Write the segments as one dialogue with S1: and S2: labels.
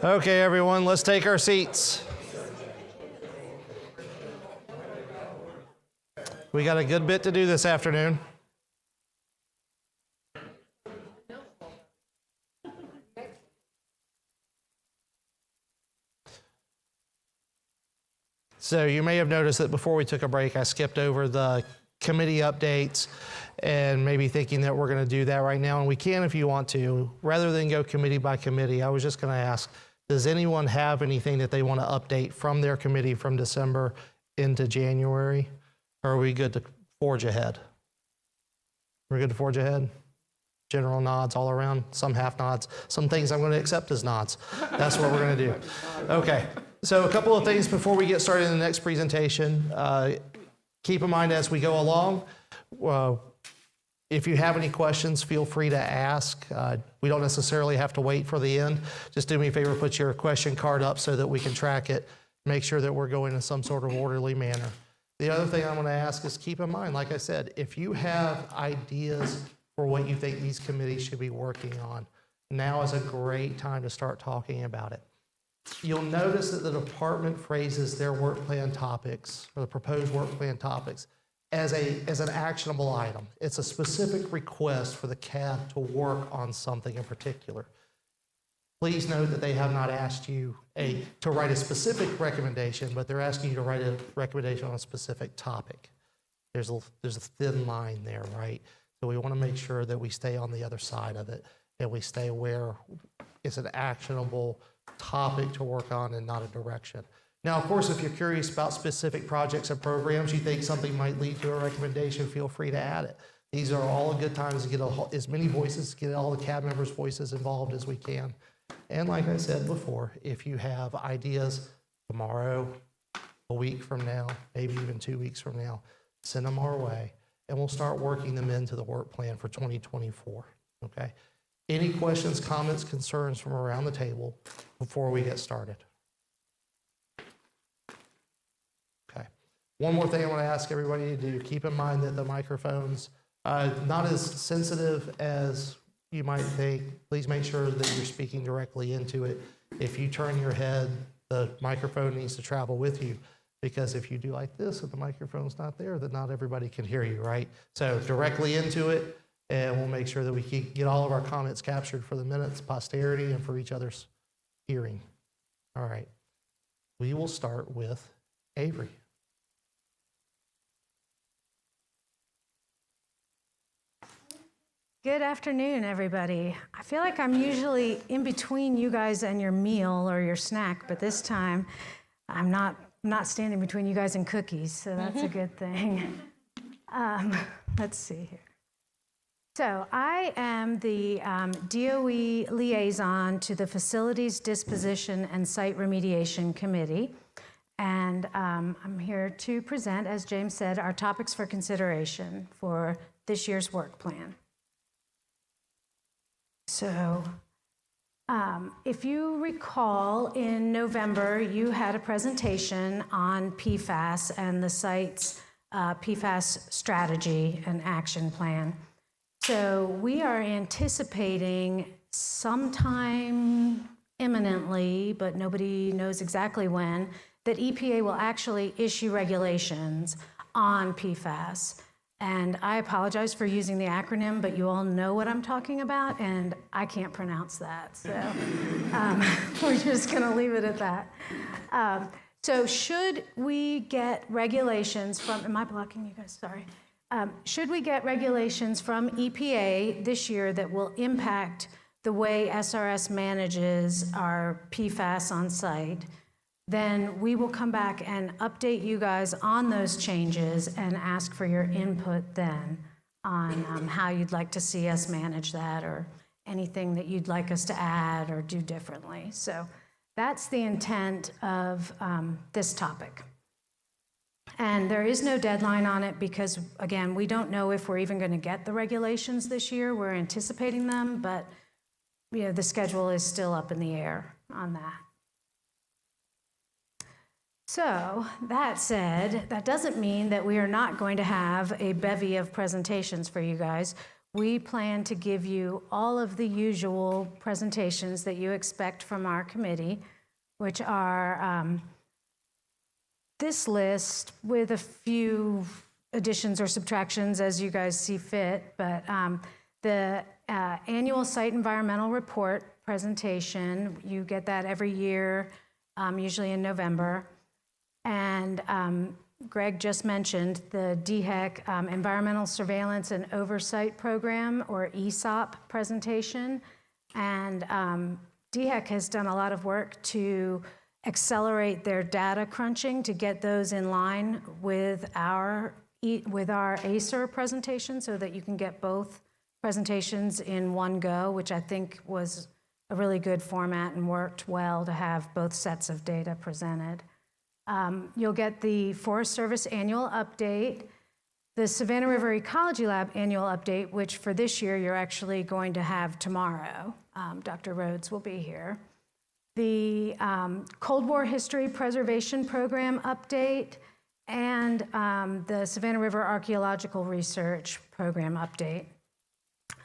S1: Okay, everyone, let's take our seats. We got a good bit to do this afternoon. So you may have noticed that before we took a break, I skipped over the committee updates and maybe thinking that we're going to do that right now, and we can if you want to. Rather than go committee by committee, I was just going to ask, does anyone have anything that they want to update from their committee from December into January? Or are we good to forge ahead? We're good to forge ahead? General nods all around, some half nods. Some things I'm going to accept as nods. That's what we're going to do. Okay, so a couple of things before we get started in the next presentation. Keep in mind as we go along, if you have any questions, feel free to ask. We don't necessarily have to wait for the end. Just do me a favor, put your question card up so that we can track it, make sure that we're going in some sort of orderly manner. The other thing I'm going to ask is keep in mind, like I said, if you have ideas for what you think these committees should be working on, now is a great time to start talking about it. You'll notice that the department phrases their work plan topics, or the proposed work plan topics, as an actionable item. It's a specific request for the CAB to work on something in particular. Please note that they have not asked you to write a specific recommendation, but they're asking you to write a recommendation on a specific topic. There's a thin line there, right? So we want to make sure that we stay on the other side of it, and we stay where it's an actionable topic to work on and not a direction. Now, of course, if you're curious about specific projects and programs, you think something might lead to a recommendation, feel free to add it. These are all good times to get as many voices, get all the CAB members' voices involved as we can. And like I said before, if you have ideas tomorrow, a week from now, maybe even 2 weeks from now, send them our way, and we'll start working them into the work plan for 2024, okay? Any questions, comments, concerns from around the table before we get started? Okay. One more thing I want to ask everybody to do, keep in mind that the microphones, not as sensitive as you might think. Please make sure that you're speaking directly into it. If you turn your head, the microphone needs to travel with you, because if you do like this and the microphone's not there, then not everybody can hear you, right? So directly into it, and we'll make sure that we get all of our comments captured for the minutes, posterity, and for each other's hearing. All right. We will start with Avery.
S2: Good afternoon, everybody. I feel like I'm usually in between you guys and your meal or your snack, but this time I'm not standing between you guys and cookies, so that's a good thing. Let's see here. So I am the DOE liaison to the Facilities Disposition and Site Remediation Committee, and I'm here to present, as James said, our topics for consideration for this year's work plan. So if you recall, in November, you had a presentation on PFAS and the site's PFAS strategy and action plan. So we are anticipating sometime imminently, but nobody knows exactly when, that EPA will actually issue regulations on PFAS. And I apologize for using the acronym, but you all know what I'm talking about, and I can't pronounce that. So we're just going to leave it at that. So should we get regulations from, am I blocking you guys? Sorry. Should we get regulations from EPA this year that will impact the way SRS manages our PFAS on site, then we will come back and update you guys on those changes and ask for your input then on how you'd like to see us manage that, or anything that you'd like us to add or do differently. So that's the intent of this topic. And there is no deadline on it because, again, we don't know if we're even going to get the regulations this year. We're anticipating them, but the schedule is still up in the air on that. So that said, that doesn't mean that we are not going to have a bevy of presentations for you guys. we plan to give you all of the usual presentations that you expect from our committee, which are this list with a few additions or subtractions as you guys see fit, but the annual site environmental report presentation, you get that every year, usually in November. And Greg just mentioned the DHEC Environmental Surveillance and Oversight Program, or ESOP presentation. And DHEC has done a lot of work to accelerate their data crunching to get those in line with our ACER presentation so that you can get both presentations in one go, which I think was a really good format and worked well to have both sets of data presented. You'll get the Forest Service annual update, the Savannah River Ecology Lab annual update, which for this year you're actually going to have tomorrow. Dr. Rhodes will be here. The Cold War History Preservation Program update, and the Savannah River Archaeological Research Program update.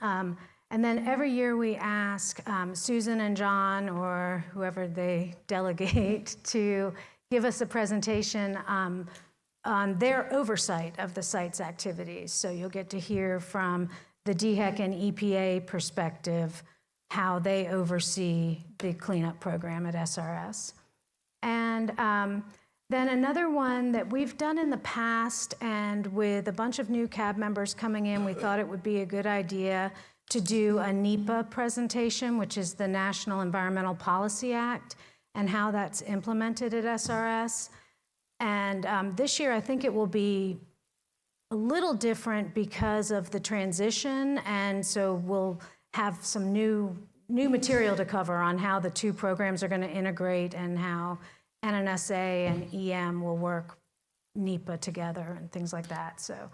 S2: And then every year we ask Susan and John, or whoever they delegate, to give us a presentation on their oversight of the site's activities. So you'll get to hear from the DHEC and EPA perspective how they oversee the cleanup program at SRS. And then another one that we've done in the past, and with a bunch of new CAB members coming in, we thought it would be a good idea to do a NEPA presentation, which is the National Environmental Policy Act, and how that's implemented at SRS. And this year, I think it will be a little different because of the transition, and so we'll have some new material to cover on how the two programs are going to integrate and how NNSA and EM will work NEPA together and things like that. So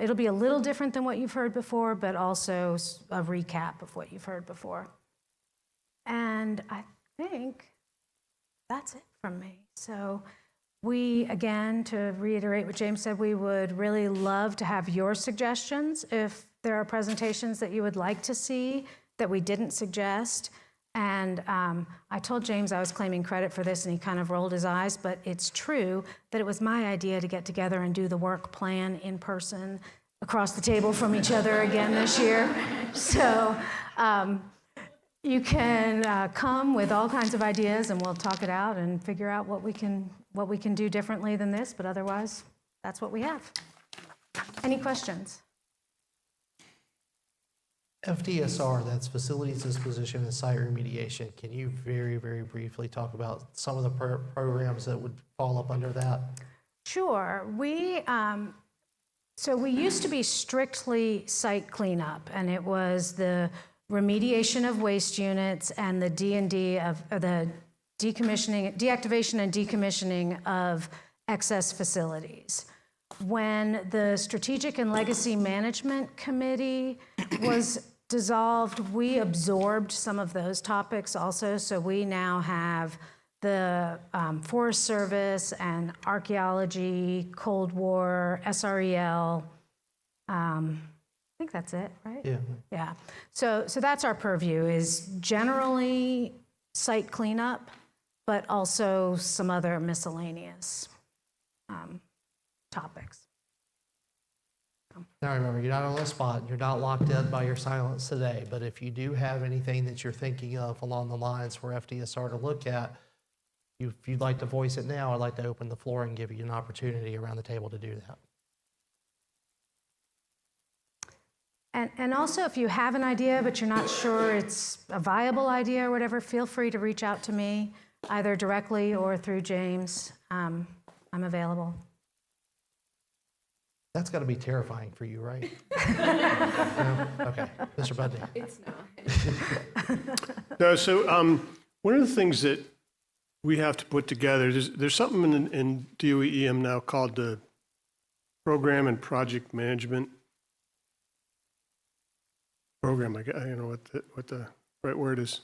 S2: it'll be a little different than what you've heard before, but also a recap of what you've heard before. And I think that's it from me. So we, again, to reiterate what James said, we would really love to have your suggestions if there are presentations that you would like to see that we didn't suggest. And I told James I was claiming credit for this, and he kind of rolled his eyes, but it's true that it was my idea to get together and do the work plan in person across the table from each other again this year. So you can come with all kinds of ideas, and we'll talk it out and figure out what we can do differently than this, but otherwise, that's what we have. Any questions?
S1: FDSR, that's Facilities Disposition and Site Remediation. Can you very, very briefly talk about some of the programs that would fall up under that?
S2: Sure. So we used to be strictly site cleanup, and it was the remediation of waste units and the D&D of the deactivation and decommissioning of excess facilities. When the Strategic and Legacy Management Committee was dissolved, we absorbed some of those topics also. So we now have the Forest Service and archaeology, Cold War, SREL. I think that's it, right?
S1: Yeah.
S2: Yeah. So that's our purview, is generally site cleanup, but also some other miscellaneous topics.
S1: Now remember, you're not on the spot, you're not locked in by your silence today, but if you do have anything that you're thinking of along the lines for FDSR to look at, if you'd like to voice it now, I'd like to open the floor and give you an opportunity around the table to do that.
S2: And also, if you have an idea, but you're not sure it's a viable idea or whatever, feel free to reach out to me, either directly or through James. I'm available.
S3: That's got to be terrifying for you, right?
S1: No? Okay, Mr. Budney.
S4: It's not.
S5: No, so one of the things that we have to put together, there's something in DOE-EM now called the Program and Project Management Program. I don't know what the right word is.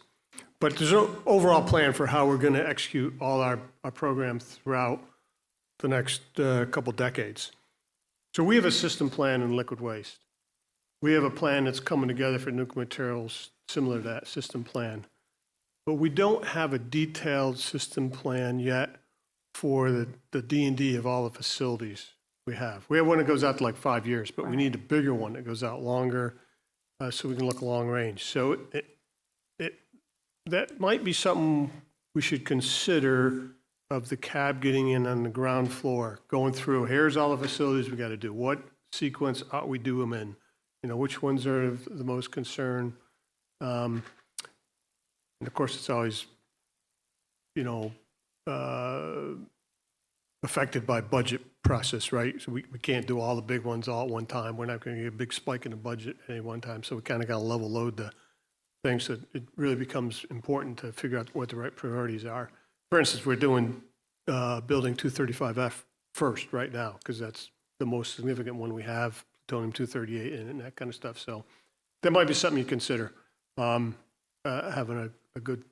S5: But there's an overall plan for how we're going to execute all our program throughout the next couple decades. So we have a system plan in liquid waste. we have a plan that's coming together for nuclear materials similar to that system plan. But we don't have a detailed system plan yet for the D&D of all the facilities we have. We have one that goes out to like 5 years, but we need a bigger one that goes out longer so we can look long range. So that might be something we should consider of the cab getting in on the ground floor, going through, here's all the facilities we got to do. What sequence ought we do them in? You know, which ones are of the most concern? And of course, it's always, you know, affected by budget process, right? So we can't do all the big ones all at one time. We're not going to get a big spike in the budget at any one time. So we kind of got to level load the things. So it really becomes important to figure out what the right priorities are. For instance, we're doing building 235F first right now, because that's the most significant one we have, plutonium-238 and that kind of stuff. So that might be something you consider, having a good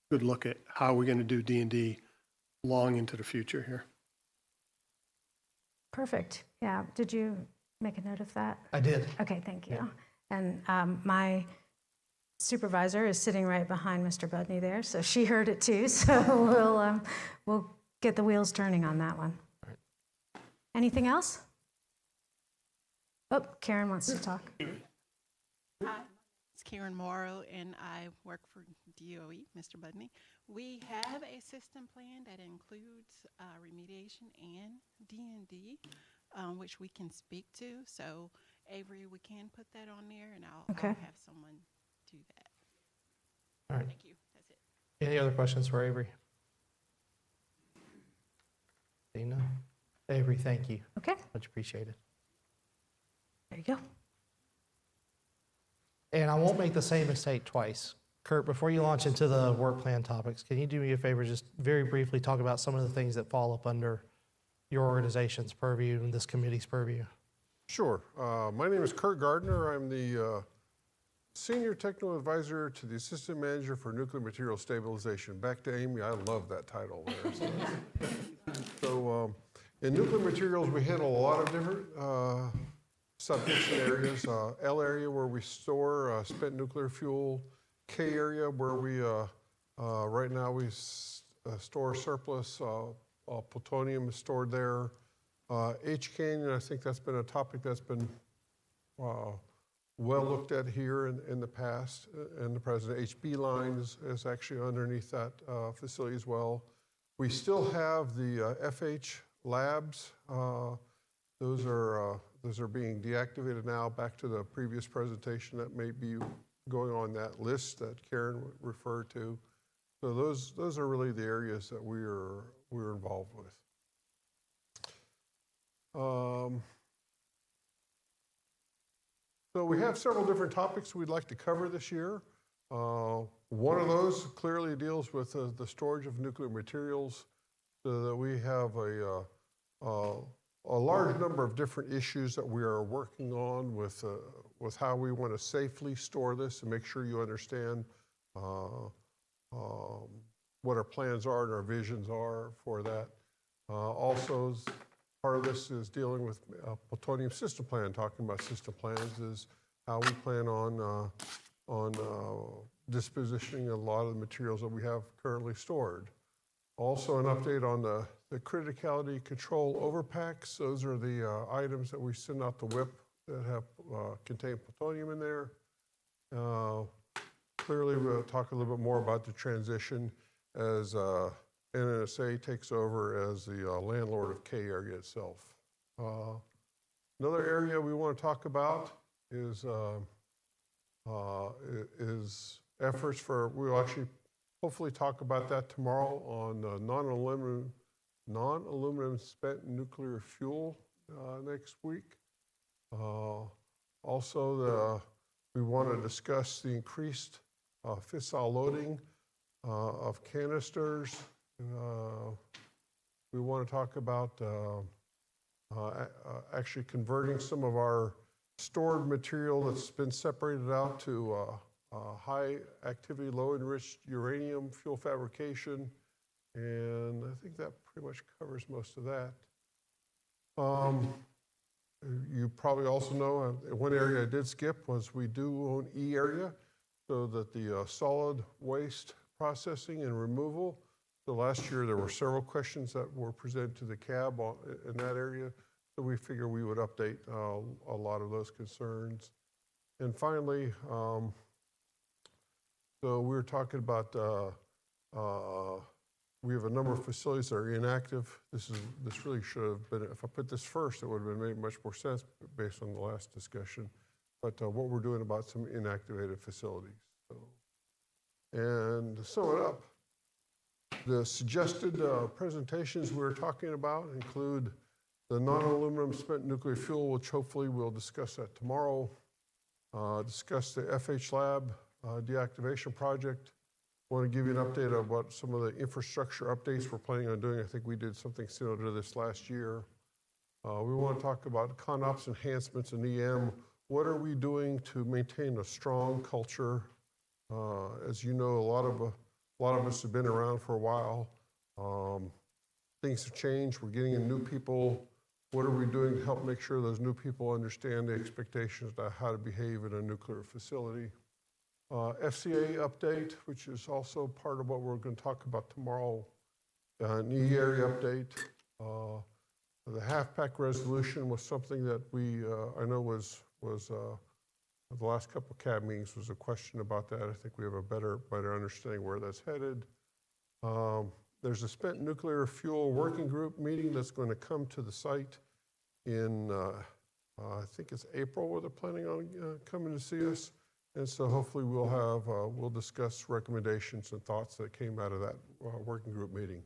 S5: look at how we're going to do D&D long into the future here.
S2: Perfect. Yeah. Did you make a note of that?
S1: I did.
S2: Okay, thank you. And my supervisor is sitting right behind Mr. Budney there, so she heard it too. So we'll get the wheels turning on that one. Anything else? Oh, Karen wants to talk.
S4: Hi, it's Karen Morrow, and I work for DOE, Mr. Budney. We have a system plan that includes remediation and D&D, which we can speak to. So, Avery, we can put that on there, and I'll have someone do that.
S1: All right.
S4: Thank you. That's it.
S1: Any other questions for Avery? Dina? Avery, thank you.
S2: Okay,
S1: Much appreciated.
S2: there you go.
S1: And I won't make the same mistake twice. Kurt, before you launch into the work plan topics, can you do me a favor, just very briefly talk about some of the things that fall up under your organization's purview and this committee's purview?
S6: Sure. My name is Kurt Gardner. I'm the Senior Technical Advisor to the Assistant Manager for Nuclear Material Stabilization. Back to Amy, I love that title there. So in nuclear materials, we handle a lot of different subjects and areas. L area where we store spent nuclear fuel. K area where we, right now we store surplus plutonium is stored there. H Canyon, I think that's been a topic that's been well looked at here in the past, and the present. HB line is actually underneath that facility as well. We still have the FH labs. Those are being deactivated now. Back to the previous presentation, that may be going on that list that Karen referred to. So those are really the areas that we're involved with. So we have several different topics we'd like to cover this year. One of those clearly deals with the storage of nuclear materials, so that we have a large number of different issues that we are working on with how we want to safely store this and make sure you understand what our plans are and our visions are for that. Also, part of this is dealing with plutonium system plan. Talking about system plans is how we plan on dispositioning a lot of the materials that we have currently stored. Also, an update on the criticality control overpacks. Those are the items that we send out the WIP that have contain plutonium in there. Clearly, we'll talk a little bit more about the transition as NNSA takes over as the landlord of K area itself. Another area we want to talk about is efforts for, we'll actually hopefully talk about that tomorrow on non-aluminum spent nuclear fuel next week. Also, we want to discuss the increased fissile loading of canisters. We want to talk about actually converting some of our stored material that's been separated out to high activity, low enriched uranium fuel fabrication. And I think that pretty much covers most of that. You probably also know, one area I did skip was we do own E-area, so that the solid waste processing and removal. So last year, there were several questions that were presented to the CAB in that area. So we figure we would update a lot of those concerns. And finally, so we were talking about, we have a number of facilities that are inactive. This really should have been, if I put this first, it would have made much more sense based on the last discussion. But what we're doing about some inactivated facilities. So, and to sum it up, the suggested presentations we're talking about include the non-aluminum spent nuclear fuel, which hopefully we'll discuss that tomorrow. Discuss the FH Lab deactivation project. Want to give you an update on what some of the infrastructure updates we're planning on doing. I think we did something similar to this last year. We want to talk about ConOps enhancements in EM. What are we doing to maintain a strong culture? As you know, a lot of us have been around for a while. Things have changed. We're getting in new people. What are we doing to help make sure those new people understand the expectations about how to behave in a nuclear facility? FCA update, which is also part of what we're going to talk about tomorrow. An E-area update. The half-pack resolution was something that I know was the last couple of CAB meetings was a question about that. I think we have a better understanding where that's headed. There's a spent nuclear fuel working group meeting that's going to come to the site in, I think it's April, where they're planning on coming to see us. And so hopefully we'll discuss recommendations and thoughts that came out of that working group meeting.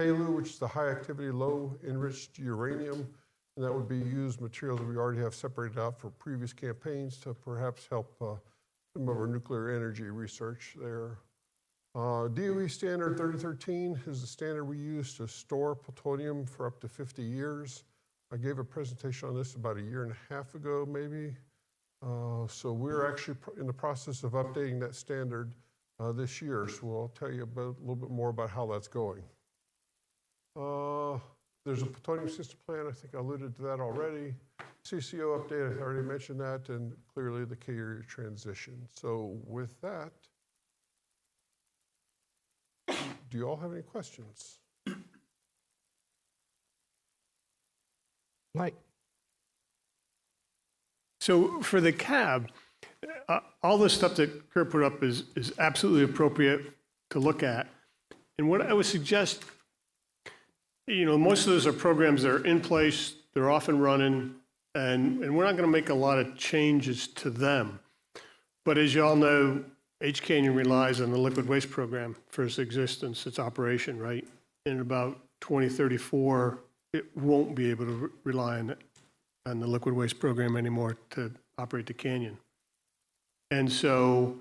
S6: HALEU, which is the high activity, low enriched uranium, and that would be used material that we already have separated out for previous campaigns to perhaps help some of our nuclear energy research there. DOE standard 3013 is the standard we use to store plutonium for up to 50 years. I gave a presentation on this about a year and a half ago, maybe. So we're actually in the process of updating that standard this year. So I'll tell you a little bit more about how that's going. There's a plutonium system plan. I think I alluded to that already. CCO update, I already mentioned that, and clearly the carrier transition. So with that, do you all have any questions?
S1: Mike?
S5: So for the CAB, all the stuff that Kurt put up is absolutely appropriate to look at. And what I would suggest, most of those are programs that are in place, they're off and running, and we're not going to make a lot of changes to them. But as you all know, H Canyon relies on the liquid waste program for its existence, its operation, right? In about 2034, it won't be able to rely on the liquid waste program anymore to operate the canyon. And so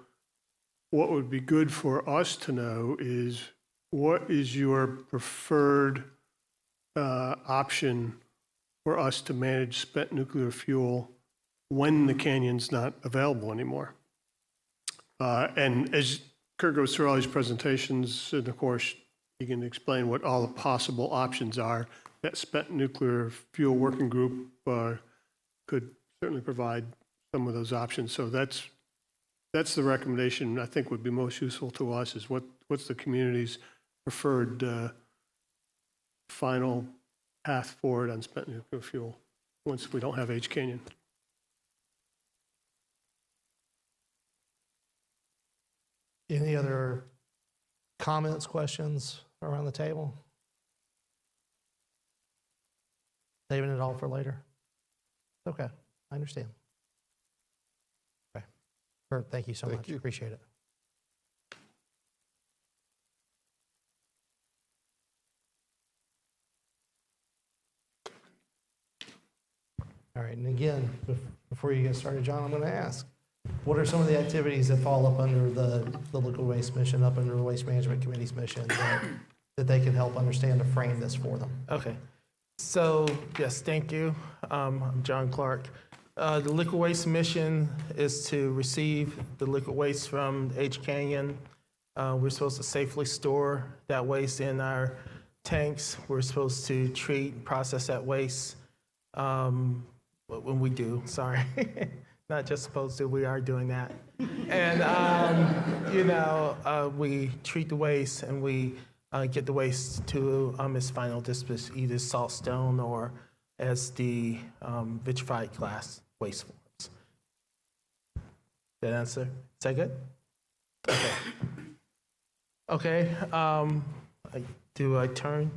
S5: what would be good for us to know is what is your preferred option for us to manage spent nuclear fuel when the canyon's not available anymore? And as Kurt goes through all these presentations, and of course, he can explain what all the possible options are. That spent nuclear fuel working group could certainly provide some of those options. So that's the recommendation I think would be most useful to us, is what's the community's preferred final path forward on spent nuclear fuel once we don't have H Canyon.
S1: Any other comments, questions around the table? Saving it all for later? Okay, I understand. Okay. Kurt, thank you so much.
S6: you.
S1: Appreciate it. All right, and again, before you get started, John, I'm going to ask, what are some of the activities that fall up under the liquid waste mission, up under the Waste Management Committee's mission, that they can help understand to frame this for them?
S7: Okay. So, yes, thank you. I'm John Clark. The liquid waste mission is to receive the liquid waste from H Canyon. We're supposed to safely store that waste in our tanks. We're supposed to treat and process that waste. when we do, sorry. Not just supposed to, we are doing that. And, we treat the waste and we get the waste to its final disposition, either salt stone or as the vitrified glass waste forms. That answer? Is that good? Okay. Do I turn?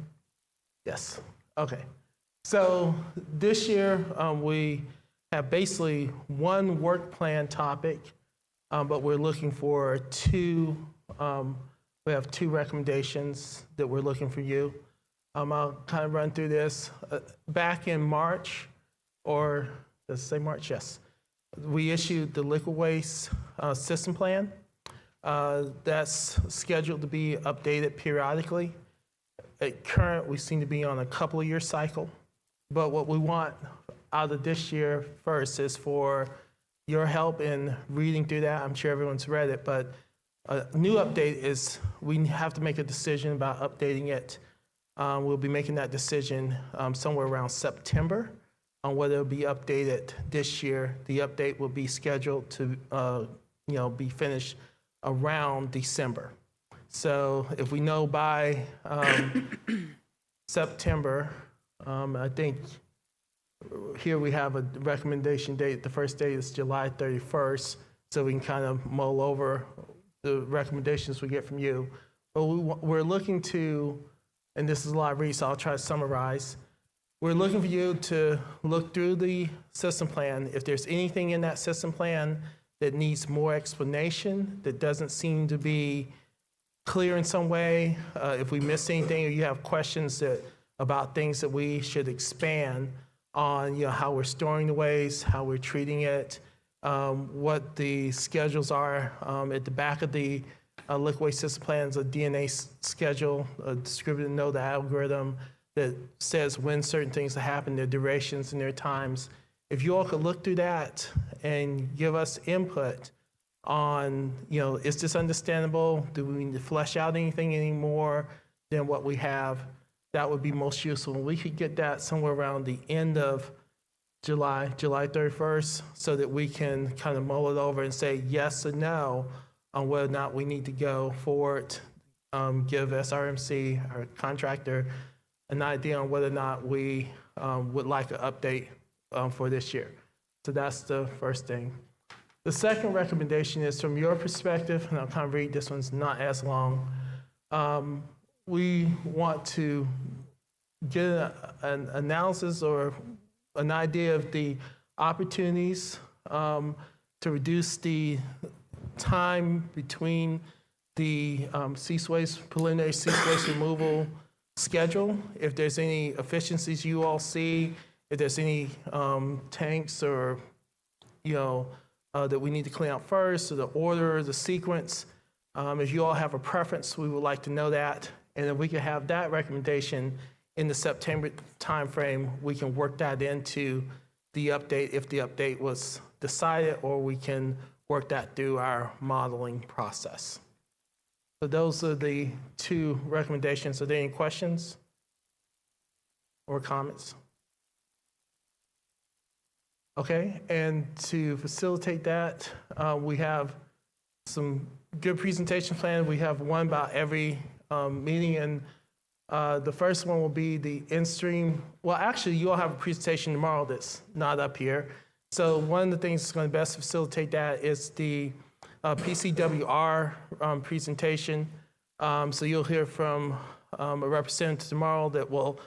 S7: Yes. Okay. So this year we have basically one work plan topic, but we're looking for two. We have two recommendations that we're looking for you. I'll kind of run through this. Back in March, or does it say March? Yes. We issued the liquid waste system plan. That's scheduled to be updated periodically. At current, we seem to be on a couple of year cycle. But what we want out of this year first is for your help in reading through that. I'm sure everyone's read it, but a new update is we have to make a decision about updating it. We'll be making that decision somewhere around September on whether it'll be updated this year. The update will be scheduled to be finished around December. So if we know by September, I think here we have a recommendation date. The first date is July 31st, so we can kind of mull over the recommendations we get from you. But we're looking to, and this is a lot of reading, so I'll try to summarize. We're looking for you to look through the system plan. If there's anything in that system plan that needs more explanation, that doesn't seem to be clear in some way, if we miss anything or you have questions about things that we should expand on, how we're storing the waste, how we're treating it, what the schedules are. At the back of the liquid waste system plans, a DNA schedule, a distributed node algorithm that says when certain things happen, their durations and their times. If you all could look through that and give us input on, is this understandable? Do we need to flesh out anything anymore than what we have? That would be most useful. We could get that somewhere around the end of July 31st, so that we can kind of mull it over and say yes or no on whether or not we need to go forward, give SRMC, our contractor, an idea on whether or not we would like an update for this year. So that's the first thing. The second recommendation is from your perspective, and I'll kind of read, this one's not as long. We want to get an analysis or an idea of the opportunities to reduce the time between the preliminary cease waste removal schedule. If there's any efficiencies you all see, if there's any tanks or, that we need to clean out first, or the order, the sequence. If you all have a preference, we would like to know that. And if we could have that recommendation in the September timeframe, we can work that into the update if the update was decided, or we can work that through our modeling process. So those are the two recommendations. Are there any questions or comments? Okay, and to facilitate that, we have some good presentation plans. We have one about every meeting, and the first one will be the in-stream. Well, actually, you all have a presentation tomorrow that's not up here. So one of the things that's going to best facilitate that is the PCWR presentation. So you'll hear from a representative tomorrow that will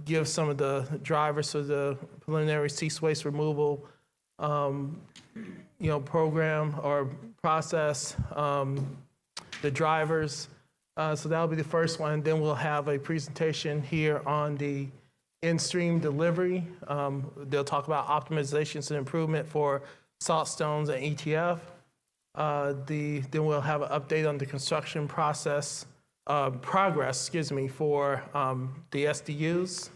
S7: give some of the drivers for the preliminary cease waste removal, program or process, the drivers. So that'll be the first one. Then we'll have a presentation here on the in-stream delivery. They'll talk about optimizations and improvement for salt stones and ETF. Then we'll have an update on the construction progress, for the SDUs.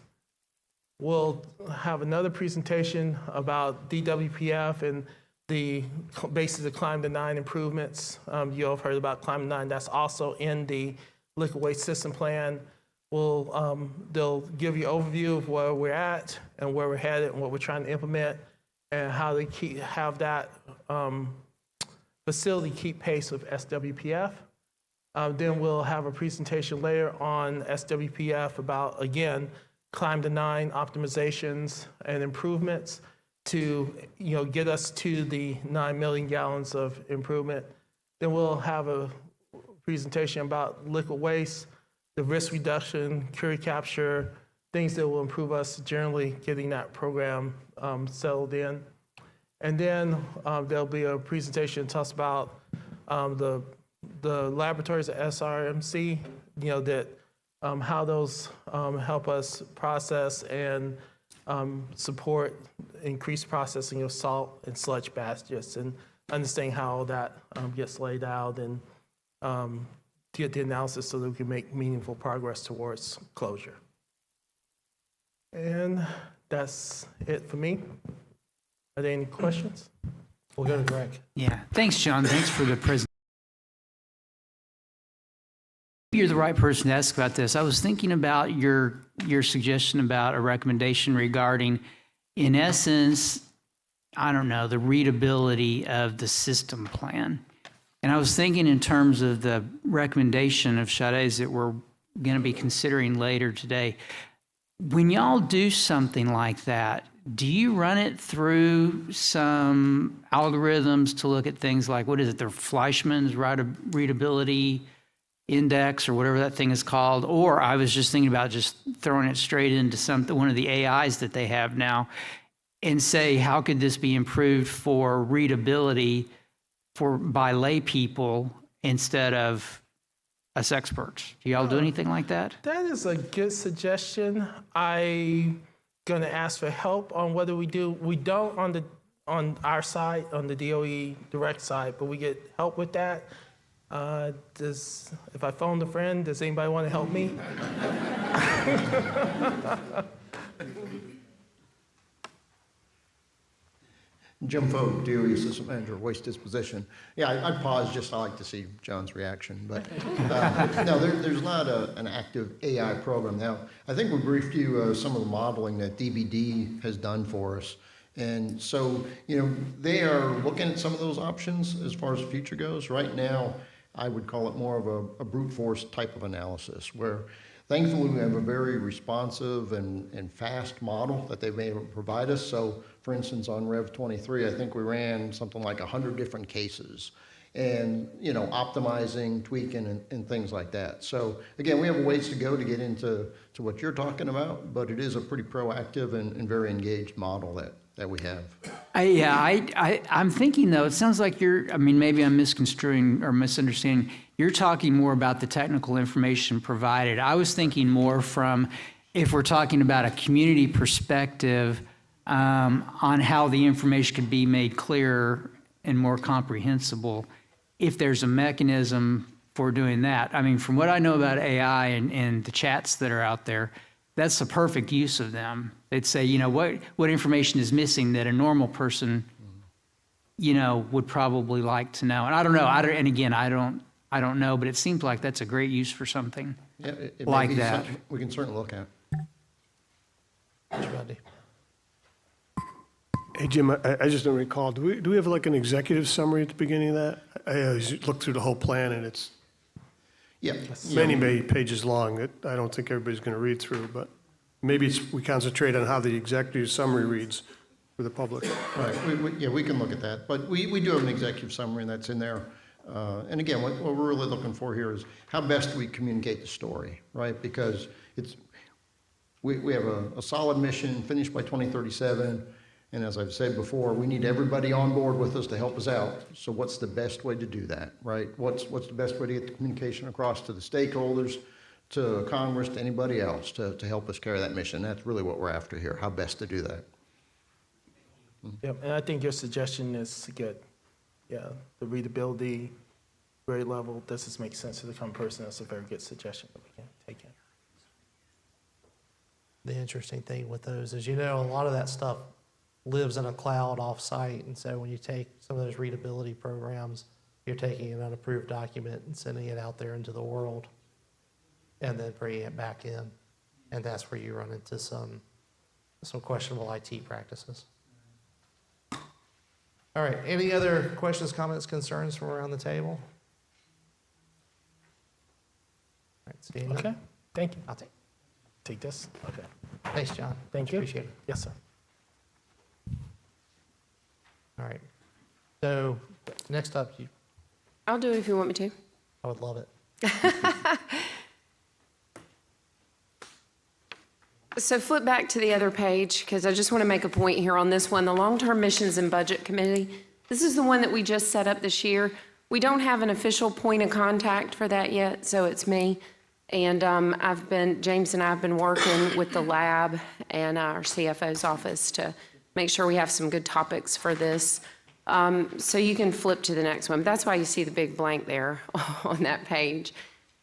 S7: We'll have another presentation about DWPF and the basis of Climb to 9 improvements. You all have heard about Climb to 9. That's also in the liquid waste system plan. they'll give you an overview of where we're at and where we're headed and what we're trying to implement and how to have that facility keep pace with SWPF. Then we'll have a presentation later on SWPF about, again, Climb to 9 optimizations and improvements to get us to the 9 million gallons of improvement. Then we'll have a presentation about liquid waste, the risk reduction, Curie capture, things that will improve us generally getting that program settled in. And then there'll be a presentation that talks about the laboratories at SRMC, that how those help us process and support increased processing of salt and sludge baskets, and understanding how all that gets laid out and get the analysis so that we can make meaningful progress towards closure. And that's it for me. Are there any questions?
S1: We'll go to Greg.
S8: Yeah, thanks, John. Thanks for the presentation. You're the right person to ask about this. I was thinking about your suggestion about a recommendation regarding, in essence, I don't know, the readability of the system plan. And I was thinking in terms of the recommendation of Sade's that we're going to be considering later today. When y'all do something like that, do you run it through some algorithms to look at things like, what is it, the Fleischmann's readability index or whatever that thing is called? Or I was just thinking about just throwing it straight into one of the AIs that they have now and say, how could this be improved for readability by lay people instead of us experts? Do y'all do anything like that?
S7: That is a good suggestion. I'm going to ask for help on whether we do. We don't on our side, on the DOE direct side, but we get help with that. If I phoned a friend, does anybody want to help me?
S3: Jim Fogg, DOE Assistant Manager, Waste Disposition. Yeah, I paused just, I like to see John's reaction, but no, there's not an active AI program. Now, I think we briefed you some of the modeling that DBD has done for us. And so, they are looking at some of those options as far as the future goes. Right now, I would call it more of a brute force type of analysis, where thankfully we have a very responsive and fast model that they may provide us. So, for instance, on Rev 23, I think we ran something like 100 different cases and, optimizing, tweaking, and things like that. So, again, we have a ways to go to get into what you're talking about, but it is a pretty proactive and very engaged model that we have.
S8: I'm thinking, though, it sounds like maybe I'm misconstruing or misunderstanding. You're talking more about the technical information provided. I was thinking more from, if we're talking about a community perspective, on how the information could be made clearer and more comprehensible, if there's a mechanism for doing that. I mean, from what I know about AI and the chats that are out there, that's the perfect use of them. They'd say, what information is missing that a normal person, would probably like to know. And I don't know. I don't know, but it seems like that's a great use for something
S3: It
S8: like
S3: may be
S8: that.
S3: something we can certainly look at.
S1: Mr. Bundy.
S5: Hey, Jim, I just don't recall. Do we have like an executive summary at the beginning of that? I always look through the whole plan, and it's
S3: Yeah.
S5: many pages long that I don't think everybody's going to read through, but maybe we concentrate on how the executive summary reads for the public.
S3: Right, we can look at that, but we do have an executive summary, and that's in there. And again, what we're really looking for here is how best we communicate the story, right? Because we have a solid mission, finished by 2037, and as I've said before, we need everybody on board with us to help us out. So what's the best way to do that, right? What's the best way to get the communication across to the stakeholders, to Congress, to anybody else to help us carry that mission? That's really what we're after here, how best to do that.
S7: Yep, and I think your suggestion is to get, the readability, grade level. Does this make sense to the common person? That's a very good suggestion that we can take in.
S1: The interesting thing with those is, a lot of that stuff lives in a cloud off-site, and so when you take some of those readability programs, you're taking an unapproved document and sending it out there into the world. and then bringing it back in. And that's where you run into some questionable IT practices. All right, any other questions, comments, concerns from around the table? All right, seeing none.
S7: Okay, thank you.
S1: I'll take.
S7: Take this. Okay,
S1: Thanks, John.
S7: thank you.
S1: Appreciate it.
S7: Yes, sir.
S1: All right. So next up,
S9: I'll do it if you want me to.
S1: I would love it.
S9: So flip back to the other page, because I just want to make a point here on this one. The Long-Term Missions and Budget Committee, this is the one that we just set up this year. We don't have an official point of contact for that yet, so it's me. And James and I have been working with the lab and our CFO's office to make sure we have some good topics for this. So you can flip to the next one. That's why you see the big blank there on that page.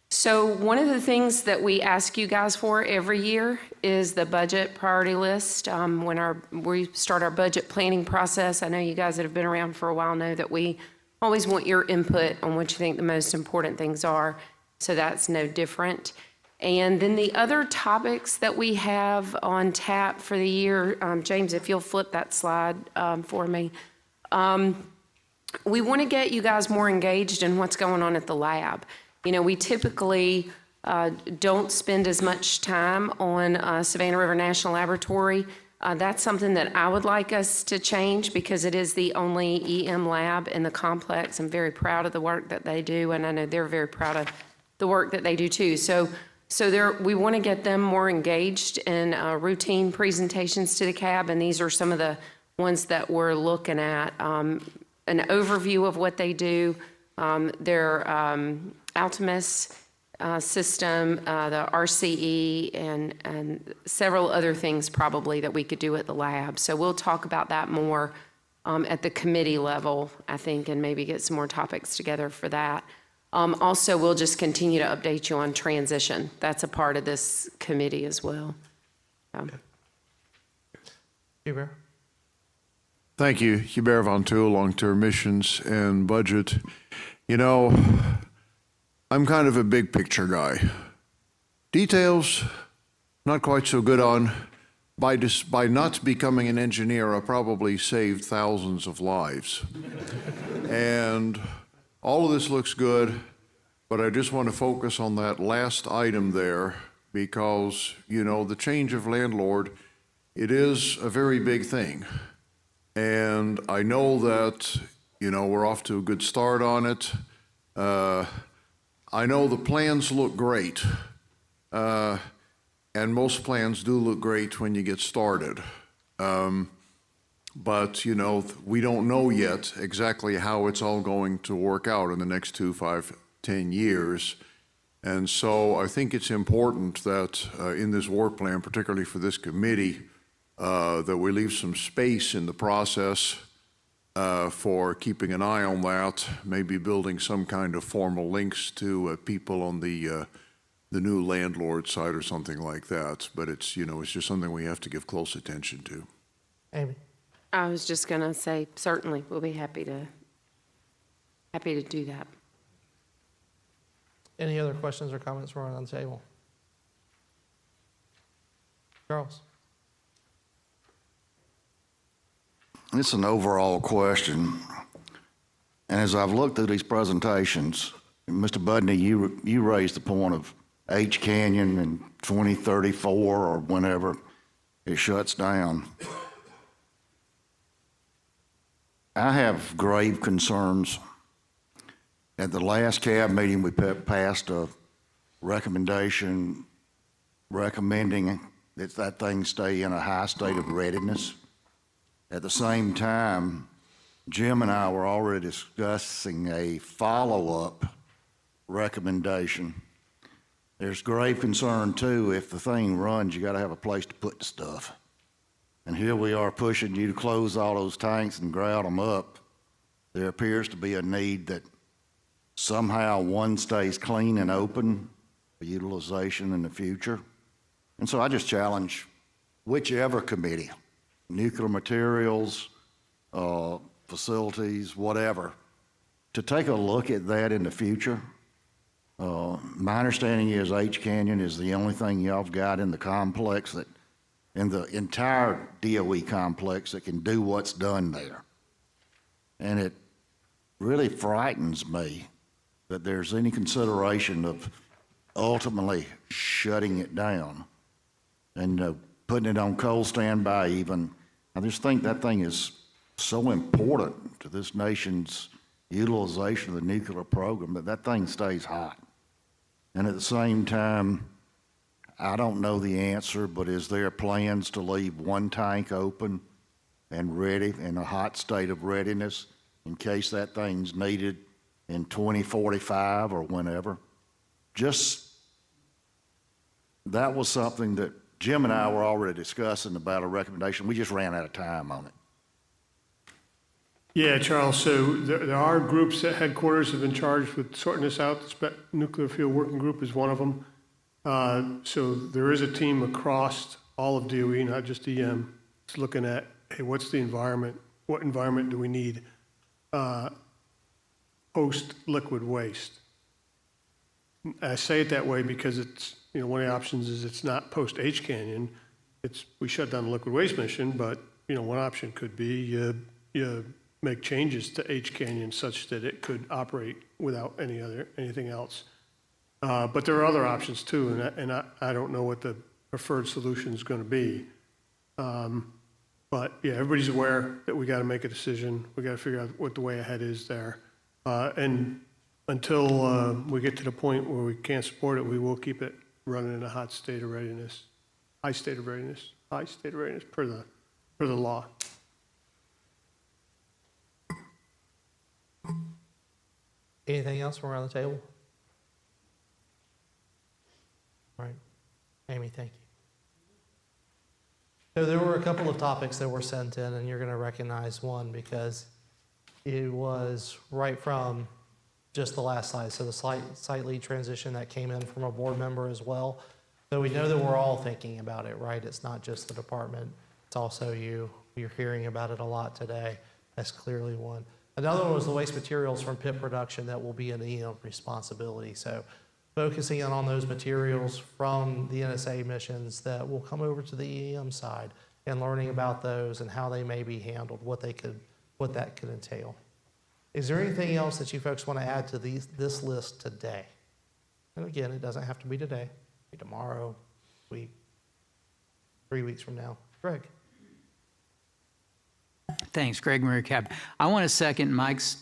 S9: So one of the things that we ask you guys for every year is the budget priority list. When we start our budget planning process, I know you guys that have been around for a while know that we always want your input on what you think the most important things are. So that's no different. And then the other topics that we have on tap for the year, James, if you'll flip that slide for me. We want to get you guys more engaged in what's going on at the lab. You know, we typically don't spend as much time on Savannah River National Laboratory. That's something that I would like us to change because it is the only EM lab in the complex. I'm very proud of the work that they do, and I know they're very proud of the work that they do too. So we want to get them more engaged in routine presentations to the CAB, and these are some of the ones that we're looking at. An overview of what they do, their Altimus system, the RCE, and several other things probably that we could do at the lab. So we'll talk about that more at the committee level, I think, and maybe get some more topics together for that. Also, we'll just continue to update you on transition. That's a part of this committee as well.
S1: Hubert?
S10: Thank you. Hubert Von Toul, Long-Term Missions and Budget. You know, I'm kind of a big picture guy. Details, not quite so good on. By not becoming an engineer, I probably saved thousands of lives. And all of this looks good, but I just want to focus on that last item there because, you know, the change of landlord, it is a very big thing. And I know that, you know, we're off to a good start on it. I know the plans look great. And most plans do look great when you get started. But, you know, we don't know yet exactly how it's all going to work out in the next 2, 5, 10 years. And so I think it's important that in this work plan, particularly for this committee, that we leave some space in the process for keeping an eye on that, maybe building some kind of formal links to people on the new landlord side or something like that. But it's, you know, it's just something we have to give close attention to.
S1: Amy?
S9: I was just going to say, certainly, we'll be happy to do that.
S1: Any other questions or comments from around the table? Charles?
S11: It's an overall question. And as I've looked through these presentations, Mr. Budney, you raised the point of H Canyon in 2034 or whenever it shuts down. I have grave concerns. At the last CAB meeting, we passed a recommendation recommending that thing stay in a high state of readiness. At the same time, Jim and I were already discussing a follow-up recommendation. There's grave concern too, if the thing runs, you gotta have a place to put the stuff. And here we are pushing you to close all those tanks and grout them up. There appears to be a need that somehow one stays clean and open for utilization in the future. And so I just challenge whichever committee, nuclear materials, facilities, whatever, to take a look at that in the future My understanding is H Canyon is the only thing y'all have got in the complex that, in the entire DOE complex that can do what's done there. And it really frightens me that there's any consideration of ultimately shutting it down and putting it on cold standby even. I just think that thing is so important to this nation's utilization of the nuclear program that that thing stays hot. And at the same time, I don't know the answer, but is there plans to leave one tank open and ready in a hot state of readiness in case that thing's needed in 2045 or whenever? Just, that was something that Jim and I were already discussing about a recommendation. We just ran out of time on it.
S5: Yeah, Charles, so there are groups at headquarters have been charged with sorting this out. The Nuclear Fuel Working Group is one of them. So there is a team across all of DOE, not just EM, that's looking at, hey, what's the environment? What environment do we need post-liquid waste? I say it that way because it's, you know, one of the options is it's not post-H Canyon. It's, we shut down the liquid waste mission, but, you know, one option could be you make changes to H Canyon such that it could operate without anything else. But there are other options too, and I don't know what the preferred solution is going to be. But yeah, everybody's aware that we got to make a decision. We got to figure out what the way ahead is there. And until we get to the point where we can't support it, we will keep it running in a high state of readiness per the law.
S1: Anything else from around the table? All right. Amy, thank you. So there were a couple of topics that were sent in, and you're going to recognize one because it was right from just the last slide. So the site lead transition that came in from a board member as well. So we know that we're all thinking about it, right? It's not just the department. It's also you. You're hearing about it a lot today. That's clearly one. Another one was the waste materials from pit production that will be an EM responsibility. So focusing in on those materials from the NSA missions that will come over to the EM side and learning about those and how they may be handled, what that could entail. Is there anything else that you folks want to add to this list today? And again, it doesn't have to be today, be tomorrow, week, 3 weeks from now. Greg.
S8: Thanks, Greg Mercab. I want to second Mike's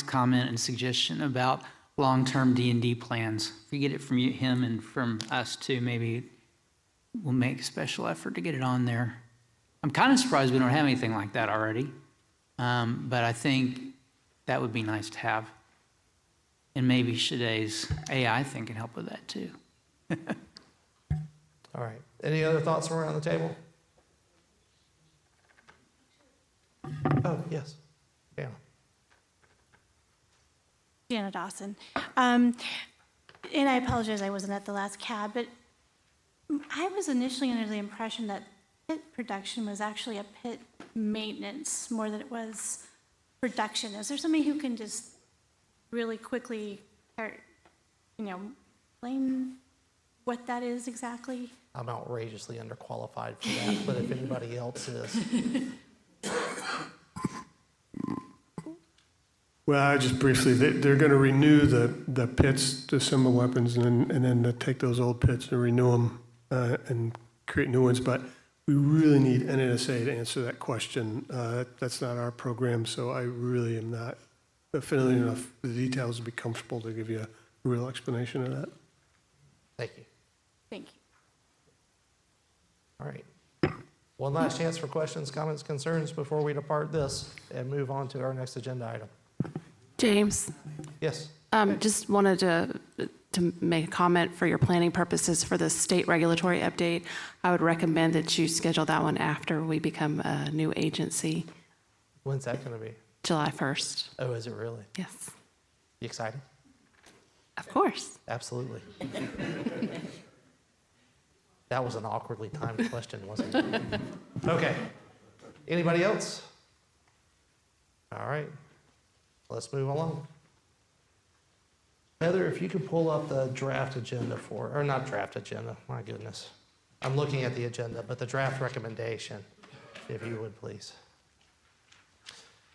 S8: comment and suggestion about long-term D&D plans. If we get it from him and from us too, maybe we'll make a special effort to get it on there. I'm kind of surprised we don't have anything like that already, but I think that would be nice to have. And maybe today's AI thing can help with that too.
S1: All right. Any other thoughts from around the table? Oh, yes. Yeah.
S12: Jana Dawson. And I apologize, I wasn't at the last cab, but I was initially under the impression that pit production was actually a pit maintenance more than it was production. Is there somebody who can just really quickly, explain what that is exactly?
S1: I'm outrageously underqualified for that, but if anybody else is.
S5: Well, I just briefly, they're going to renew the pits to assemble weapons and then take those old pits and renew them and create new ones. But we really need NNSA to answer that question. That's not our program, so I really am not familiar enough with the details to be comfortable to give you a real explanation of that.
S1: Thank you.
S12: Thank you.
S1: All right. One last chance for questions, comments, concerns before we depart this and move on to our next agenda item.
S13: James,
S1: Yes.
S13: just wanted to make a comment for your planning purposes for the state regulatory update. I would recommend that you schedule that one after we become a new agency,
S1: When's that going to be?
S13: July 1st.
S1: Oh, is it really?
S13: Yes,
S1: You excited?
S13: of course.
S1: Absolutely. That was an awkwardly timed question, wasn't it? Okay. Anybody else? All right. Let's move along. Heather, if you could pull up the draft agenda or not draft agenda, my goodness. I'm looking at the agenda, but the draft recommendation, if you would please.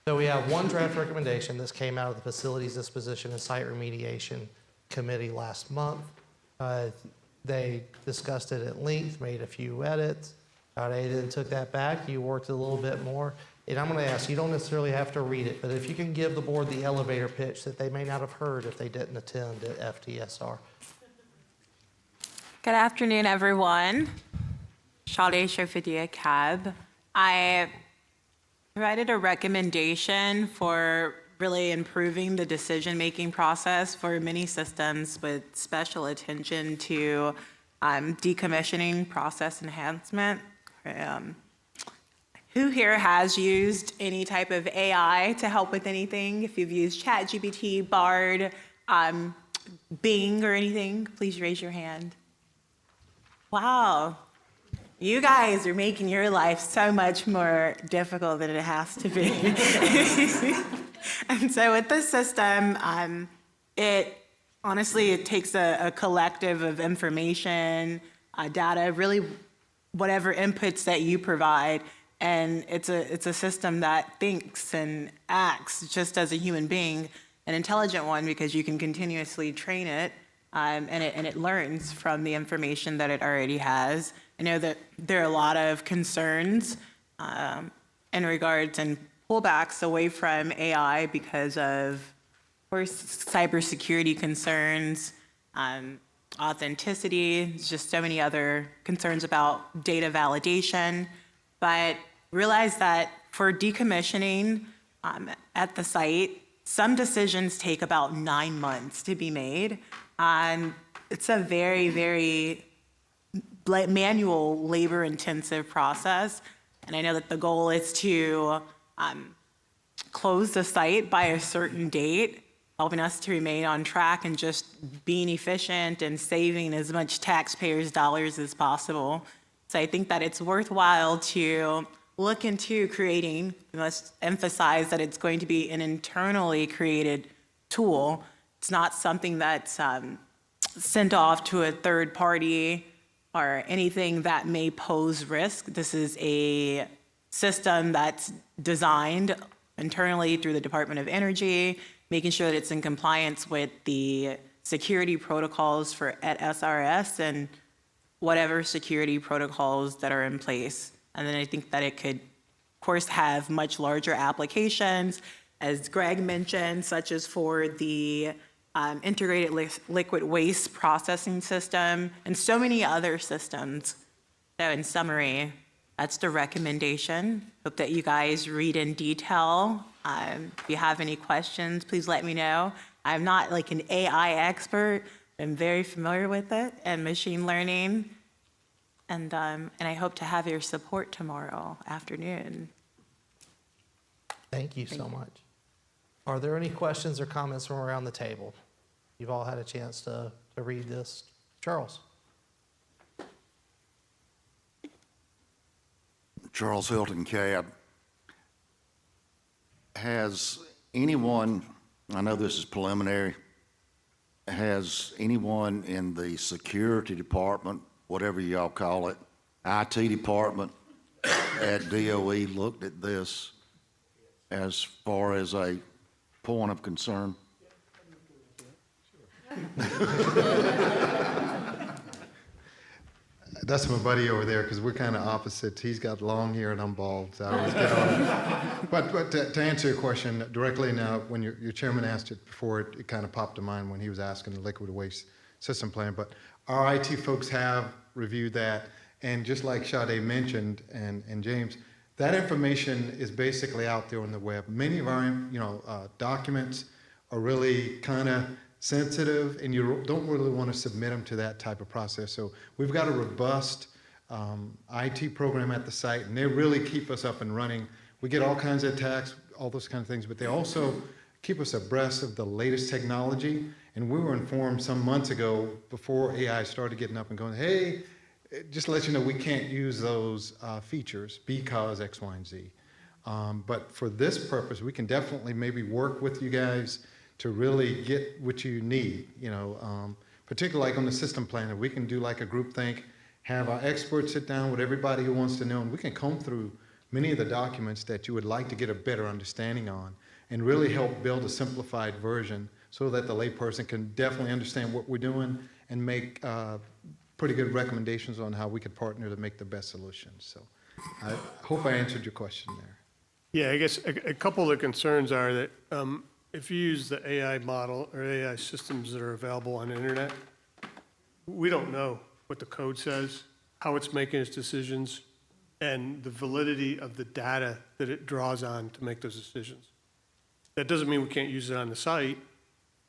S1: So we have one draft recommendation. This came out of the Facilities Disposition and Site Remediation Committee last month. They discussed it at length, made a few edits. They then took that back. You worked a little bit more. And I'm going to ask, you don't necessarily have to read it, but if you can give the board the elevator pitch that they may not have heard if they didn't attend at FTSR.
S14: Good afternoon, everyone. Shade Shofidia Cab. I provided a recommendation for really improving the decision-making process for many systems with special attention to decommissioning process enhancement. Who here has used any type of AI to help with anything? If you've used ChatGPT, Bard, Bing, or anything, please raise your hand. Wow. You guys are making your life so much more difficult than it has to be. And so with this system, it takes a collective of information, data, really whatever inputs that you provide, and it's a system that thinks and acts just as a human being, an intelligent one, because you can continuously train it, and it learns from the information that it already has. I know that there are a lot of concerns in regards and pullbacks away from AI because of course, cybersecurity concerns, authenticity, just so many other concerns about data validation. But realize that for decommissioning at the site, some decisions take about 9 months to be made. And it's a very, very manual, labor-intensive process. And I know that the goal is to close the site by a certain date, helping us to remain on track and just being efficient and saving as much taxpayers' dollars as possible. So I think that it's worthwhile to look into creating, let's emphasize that it's going to be an internally created tool. It's not something that's sent off to a third party or anything that may pose risk. This is a system that's designed internally through the Department of Energy, making sure that it's in compliance with the security protocols at SRS and whatever security protocols that are in place. And then I think that it could, of course, have much larger applications, as Greg mentioned, such as for the integrated liquid waste processing system and so many other systems. So in summary, that's the recommendation. Hope that you guys read in detail. If you have any questions, please let me know. I'm not like an AI expert. I'm very familiar with it and machine learning. And I hope to have your support tomorrow afternoon.
S1: Thank you so much. Are there any questions or comments from around the table? You've all had a chance to read this. Charles.
S11: Charles Hilton Cab. Has anyone, I know this is preliminary, has anyone in the security department, whatever y'all call it, IT department at DOE looked at this as far as a point of concern?
S15: That's my buddy over there, because we're kind of opposites. He's got long hair and I'm bald, so I always get on him. But to answer your question directly now, when your chairman asked it before, it kind of popped to mind when he was asking the liquid waste system plan. But our IT folks have reviewed that, and just like Sade mentioned, and James, that information is basically out there on the web. Many of our documents are really kind of sensitive, and you don't really want to submit them to that type of process. So we've got a robust IT program at the site, and they really keep us up and running. We get all kinds of attacks, all those kind of things, but they also keep us abreast of the latest technology. And we were informed some months ago, before AI started getting up and going, hey, just to let you know, we can't use those features because X, Y, and Z. But for this purpose, we can definitely maybe work with you guys to really get what you need, particularly like on the system planner. We can do like a group think, have our experts sit down with everybody who wants to know, and we can comb through many of the documents that you would like to get a better understanding on and really help build a simplified version so that the layperson can definitely understand what we're doing and make pretty good recommendations on how we could partner to make the best solutions. So I hope I answered your question there.
S5: Yeah, I guess a couple of the concerns are that if you use the AI model or AI systems that are available on the internet, we don't know what the code says, how it's making its decisions, and the validity of the data that it draws on to make those decisions. That doesn't mean we can't use it on the site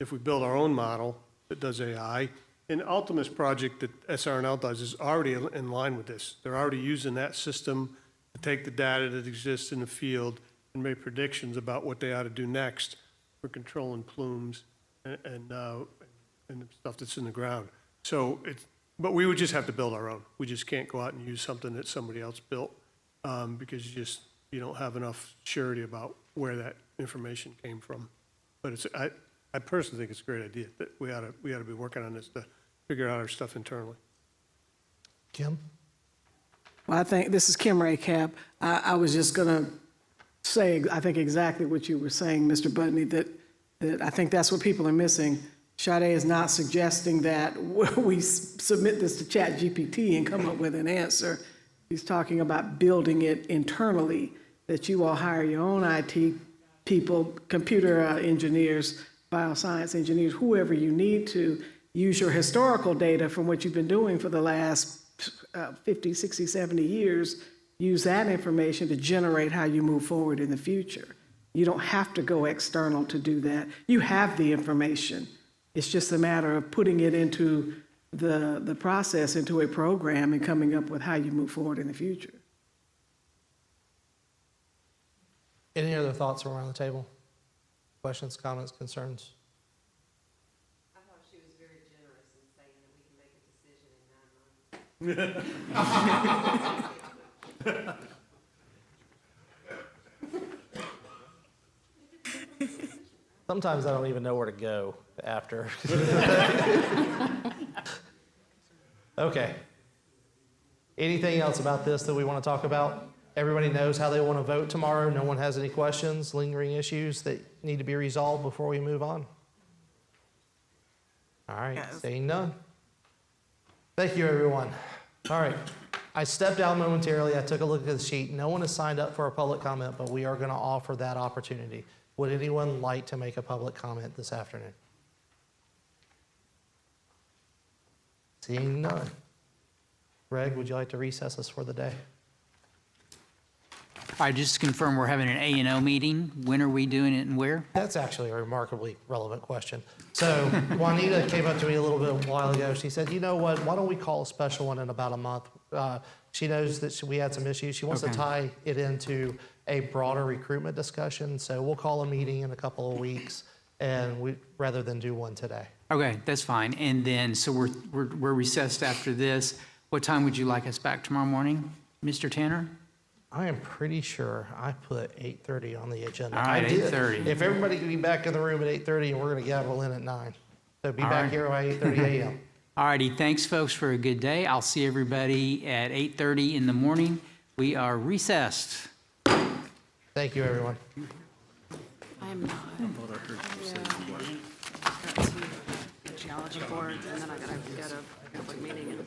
S5: if we build our own model that does AI. And Ultimus project that SRNL does is already in line with this. They're already using that system to take the data that exists in the field and make predictions about what they ought to do next for controlling plumes and the stuff that's in the ground. So but we would just have to build our own. We just can't go out and use something that somebody else built because you don't have enough surety about where that information came from. But I personally think it's a great idea that we ought to be working on this to figure out our stuff internally.
S1: Kim?
S16: Well, I think, this is Kim Ray Cab. I was just going to say, I think exactly what you were saying, Mr. Budney, that I think that's what people are missing. Sade is not suggesting that we submit this to ChatGPT and come up with an answer. He's talking about building it internally, that you all hire your own IT people, computer engineers, bioscience engineers, whoever you need to, use your historical data from what you've been doing for the last 50, 60, 70 years, use that information to generate how you move forward in the future. You don't have to go external to do that. You have the information. It's just a matter of putting it into the process, into a program, and coming up with how you move forward in the future.
S1: Any other thoughts around the table? Questions, comments, concerns?
S17: I thought she was very generous in saying that we can make a decision in 9 months.
S1: Sometimes I don't even know where to go after. Okay. Anything else about this that we want to talk about? Everybody knows how they want to vote tomorrow. No one has any questions, lingering issues that need to be resolved before we move on? All right, seeing none. Thank you, everyone. All right. I stepped out momentarily. I took a look at the sheet. No one has signed up for a public comment, but we are going to offer that opportunity. Would anyone like to make a public comment this afternoon? Seeing none. Greg, would you like to recess us for the day?
S8: All right, just to confirm, we're having an A&O meeting. When are we doing it and where?
S1: That's actually a remarkably relevant question. So Juanita came up to me a little bit a while ago. She said, you know what, why don't we call a special one in about a month? She knows that we had some issues. She wants to tie it into a broader recruitment discussion. So we'll call a meeting in a couple of weeks, and rather than do one today.
S8: Okay, that's fine. And then, so we're recessed after this. What time would you like us back tomorrow morning, Mr. Tanner?
S1: I am pretty sure I put 8:30 on the agenda.
S8: All right,
S1: I did.
S8: 8:30.
S1: If everybody can be back in the room at 8:30, and we're going to gavel in at 9. So be back here by 8:30 a.m.
S8: All righty, thanks, folks, for a good day. I'll see everybody at 8:30 in the morning. We are recessed.
S1: Thank you, everyone.
S13: I'm not. Got to the geology board, and then I got a public meeting.